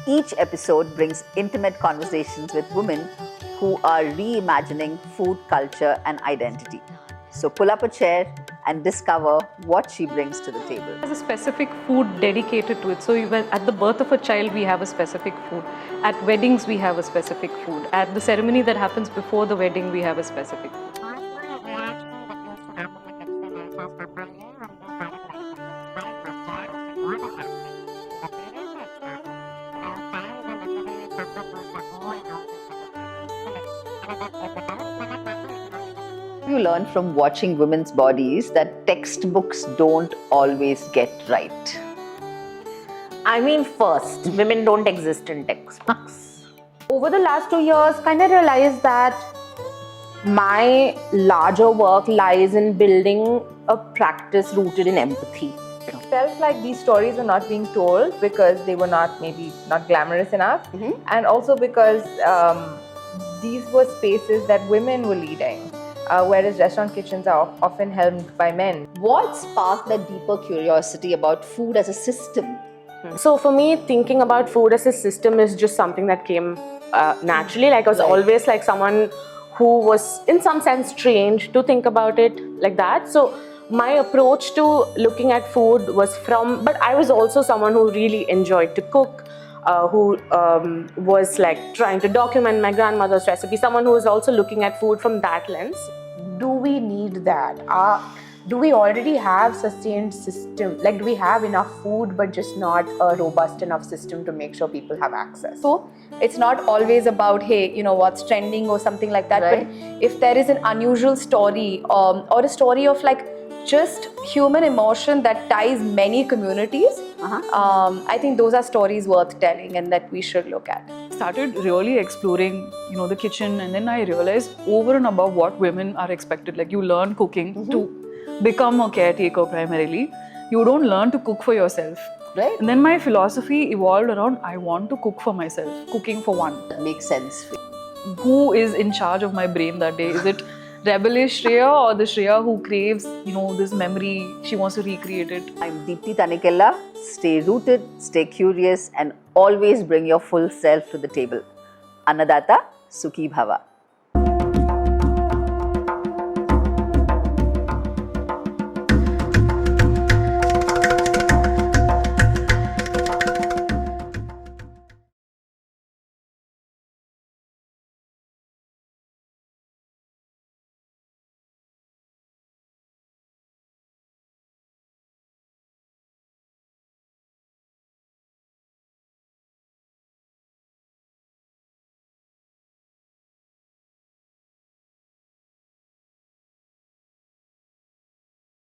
Each episode brings intimate conversations with women who are reimagining food, culture, and identity. So pull up a chair and discover what she brings to the table. There's a specific food dedicated to it. So even at the birth of a child, we have a specific food. At weddings, we have a specific food. At the ceremony that happens before the wedding, we have a specific food. You learn from watching women's bodies that textbooks don't always get right. I mean, first, women don't exist in textbooks. Over the last 2 years, kind of realized that my larger work lies in building a practice rooted in empathy. It felt like these stories were not being told because they were maybe not glamorous enough, and also because these were spaces that women were leading, whereas restaurant kitchens are often helmed by men. What sparked that deeper curiosity about food as a system? So for me, thinking about food as a system is just something that came naturally. Like I was always like someone who was in some sense trained to think about it like that. So my approach to looking at food was but I was also someone who really enjoyed to cook, who was like trying to document my grandmother's recipe, someone who was also looking at food from that lens. Do we need that? Do we already have sustained system? Like, do we have enough food but just not a robust enough system to make sure people have access? So it's not always about, hey, what's trending or something like that. Right. But if there is an unusual story or a story of like just human emotion that ties many communities, I think those are stories worth telling and that we should look at. Started really exploring, the kitchen, and then I realized over and above what women are expected. Like, you learn cooking to become a caretaker primarily. You don't learn to cook for yourself. Right. And then my philosophy evolved around, I want to cook for myself, cooking for one. That makes sense. Who is in charge of my brain that day? Is it rebellious Shreya or the Shreya who craves, this memory, she wants to recreate it? I'm Deepti Tanikella. Stay rooted, stay curious, and always bring your full self to the table. Annadaata, Sukhi Bhava.